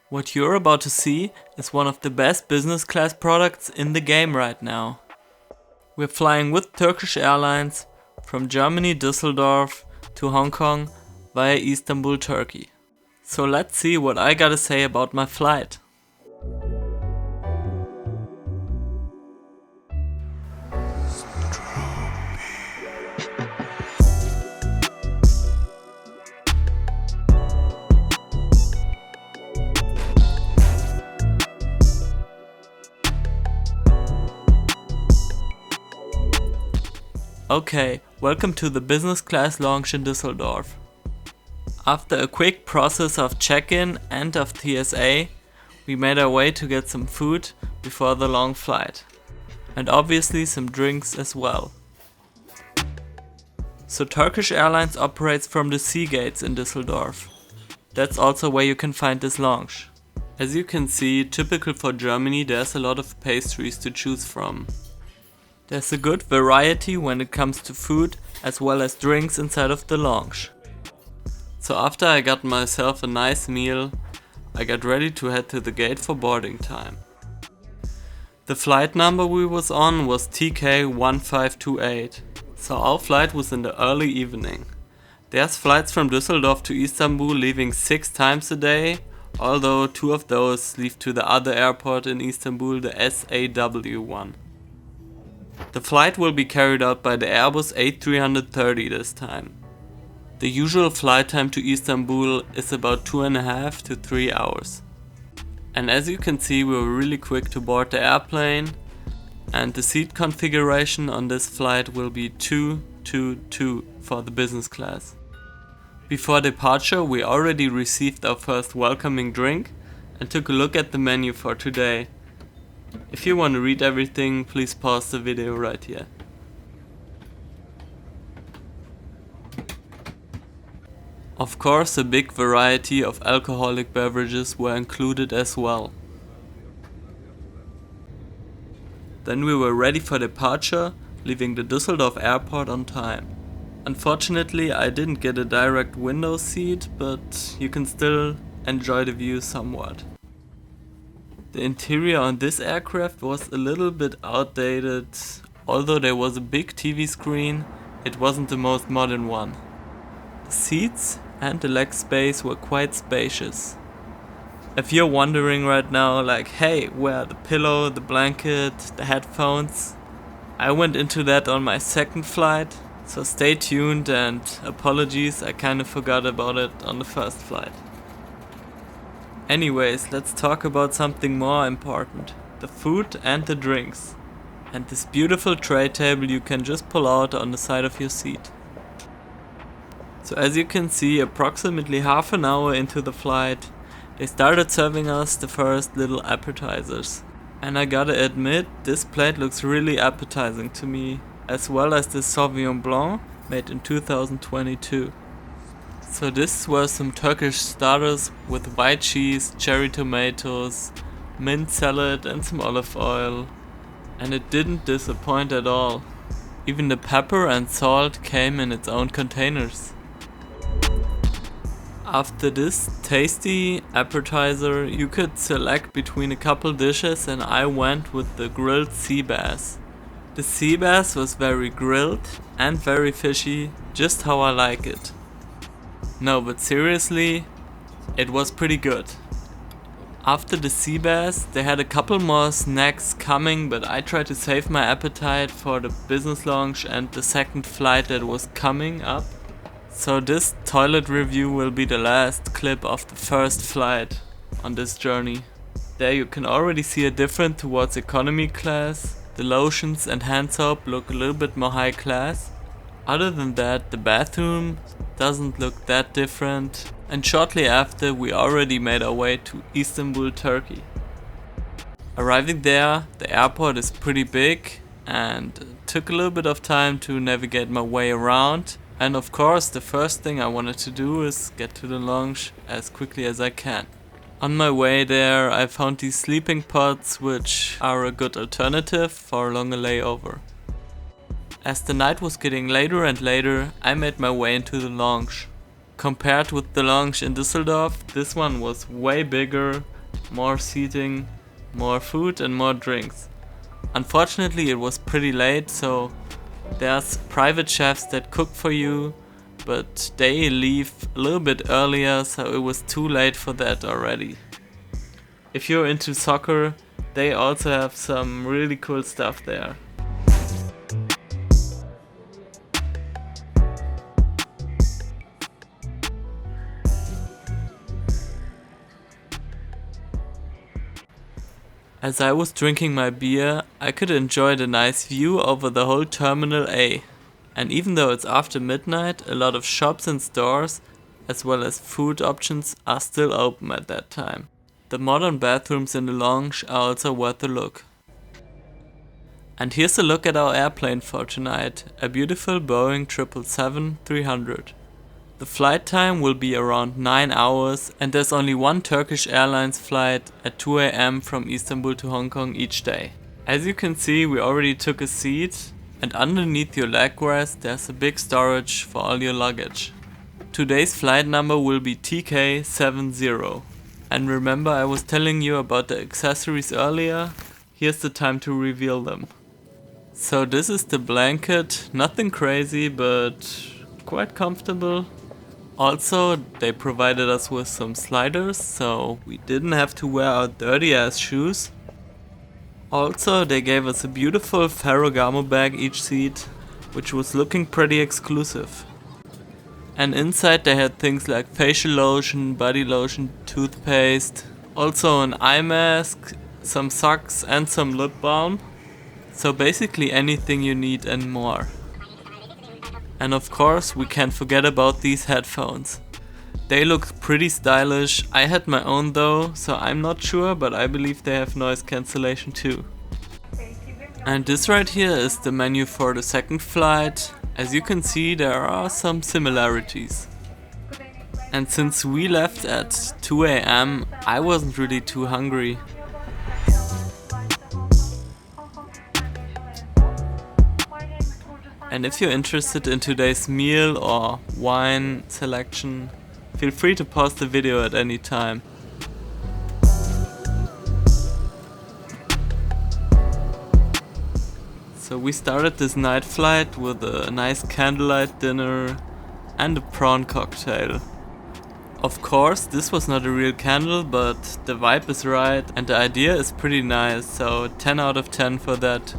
What you're about to see is one of the best business class products in the game right now. We're flying with Turkish Airlines from Germany Düsseldorf to Hong Kong via Istanbul Turkey. So let's see what I gotta say about my flight. Okay, welcome to the business class lounge in Düsseldorf. After a quick process of check-in and of TSA, we made our way to get some food before the long flight. And obviously some drinks as well. So Turkish Airlines operates from the sea gates in Düsseldorf. That's also where you can find this lounge. As you can see, typical for Germany, there's a lot of pastries to choose from. There's a good variety when it comes to food as well as drinks inside of the lounge. So after I got myself a nice meal, I got ready to head to the gate for boarding time. The flight number we was on was TK1528, so our flight was in the early evening. There's flights from Düsseldorf to Istanbul leaving 6 times a day, although 2 of those leave to the other airport in Istanbul, the SAW one. The flight will be carried out by the Airbus A330 this time. The usual flight time to Istanbul is about 2.5 to 3 hours. And as you can see, we were really quick to board the airplane, and the seat configuration on this flight will be 222 for the business class. Before departure, we already received our first welcoming drink and took a look at the menu for today. If you want to read everything, please pause the video right here. Of course, a big variety of alcoholic beverages were included as well. Then we were ready for departure, leaving the Düsseldorf airport on time. Unfortunately, I didn't get a direct window seat, but you can still enjoy the view somewhat. The interior on this aircraft was a little bit outdated. Although there was a big TV screen, it wasn't the most modern one. The seats and the leg space were quite spacious. If you're wondering right now, like, hey, where are the pillow, the blanket, the headphones? I went into that on my second flight, so stay tuned and apologies, I kinda forgot about it on the first flight. Anyways, let's talk about something more important, the food and the drinks. And this beautiful tray table you can just pull out on the side of your seat. So as you can see, approximately half an hour into the flight, they started serving us the first little appetizers. And I gotta admit, this plate looks really appetizing to me, as well as the Sauvignon Blanc made in 2022. So this were some Turkish starters with white cheese, cherry tomatoes, mint salad and some olive oil. And it didn't disappoint at all. Even the pepper and salt came in its own containers. After this tasty appetizer, you could select between a couple dishes and I went with the grilled sea bass. The sea bass was very grilled and very fishy, just how I like it. No, but seriously, it was pretty good. After the sea bass, they had a couple more snacks coming, but I tried to save my appetite for the business lounge and the second flight that was coming up. So this toilet review will be the last clip of the first flight on this journey. There you can already see a difference towards economy class. The lotions and hand soap look a little bit more high class. Other than that, the bathroom doesn't look that different. And shortly after, we already made our way to Istanbul, Turkey. Arriving there, the airport is pretty big and took a little bit of time to navigate my way around. And of course, the first thing I wanted to do is get to the lounge as quickly as I can. On my way there, I found these sleeping pods, which are a good alternative for a longer layover. As the night was getting later and later, I made my way into the lounge. Compared with the lounge in Düsseldorf, this one was way bigger more seating, more food and more drinks. Unfortunately it was pretty late, so there's private chefs that cook for you, but they leave a little bit earlier, so it was too late for that already. If you're into soccer, they also have some really cool stuff there. As I was drinking my beer, I could enjoy the nice view over the whole Terminal A. And even though it's after midnight, a lot of shops and stores, as well as food options, are still open at that time. The modern bathrooms in the lounge are also worth a look. And here's a look at our airplane for tonight, a beautiful Boeing 777-300. The flight time will be around 9 hours and there's only one Turkish Airlines flight at 2 AM from Istanbul to Hong Kong each day. As you can see, we already took a seat, and underneath your leg rest there's a big storage for all your luggage. Today's flight number will be TK70. And remember, I was telling you about the accessories earlier? Here's the time to reveal them. So this is the blanket, nothing crazy but quite comfortable. Also, they provided us with some sliders, so we didn't have to wear our dirty ass shoes. Also, they gave us a beautiful Ferragamo bag each seat, which was looking pretty exclusive. And inside they had things like facial lotion, body lotion, toothpaste, also an eye mask, some socks and some lip balm. So basically anything you need and more. And of course we can't forget about these headphones. They look pretty stylish. I had my own though, so I'm not sure, but I believe they have noise cancellation too. And this right here is the menu for the second flight. As you can see, there are some similarities. And since we left at 2 AM, I wasn't really too hungry. And if you're interested in today's meal or wine selection, feel free to pause the video at any time. So we started this night flight with a nice candlelight dinner and a prawn cocktail. Of course, this was not a real candle, but the vibe is right and the idea is pretty nice, so 10 out of 10 for that.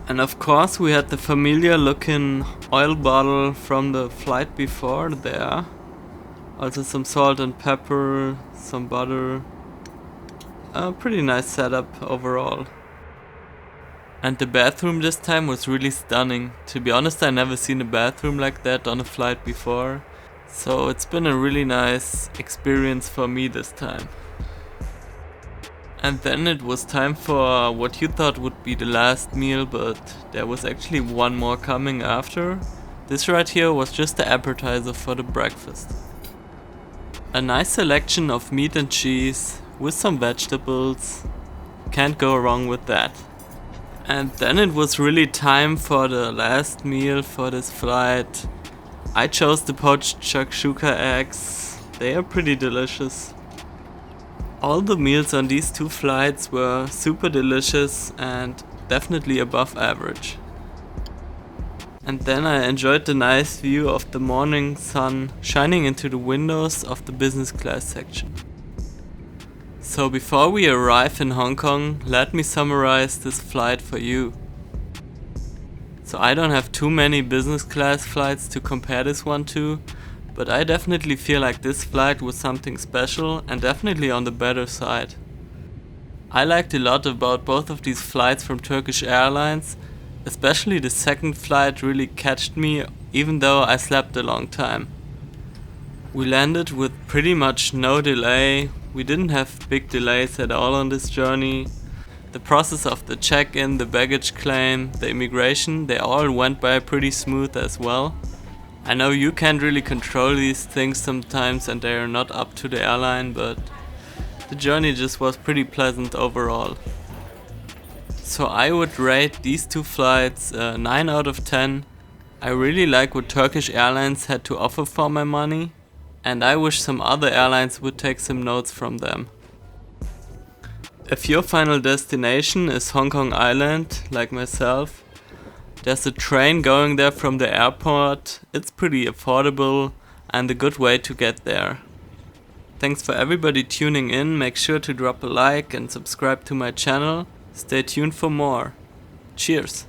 And of course we had the familiar looking oil bottle from the flight before there. Also some salt and pepper, some butter. A pretty nice setup overall. And the bathroom this time was really stunning. To be honest, I never seen a bathroom like that on a flight before. So it's been a really nice experience for me this time. And then it was time for what you thought would be the last meal, but there was actually one more coming after. This right here was just the appetizer for the breakfast. A nice selection of meat and cheese with some vegetables. Can't go wrong with that. And then it was really time for the last meal for this flight. I chose the poached shakshuka eggs. They are pretty delicious. All the meals on these two flights were super delicious and definitely above average. And then I enjoyed the nice view of the morning sun shining into the windows of the business class section. So before we arrive in Hong Kong, let me summarize this flight for you. So I don't have too many business class flights to compare this one to, but I definitely feel like this flight was something special and definitely on the better side. I liked a lot about both of these flights from Turkish Airlines, especially the second flight really catched me even though I slept a long time. We landed with pretty much no delay, we didn't have big delays at all on this journey. The process of the check-in, the baggage claim, the immigration, they all went by pretty smooth as well. I know you can't really control these things sometimes and they are not up to the airline, but the journey just was pretty pleasant overall. So I would rate these two flights 9 out of 10. I really like what Turkish Airlines had to offer for my money. and I wish some other airlines would take some notes from them. If your final destination is Hong Kong Island, like myself, there's a train going there from the airport. It's pretty affordable and a good way to get there. Thanks for everybody tuning in. Make sure to drop a like and subscribe to my channel. Stay tuned for more. Cheers!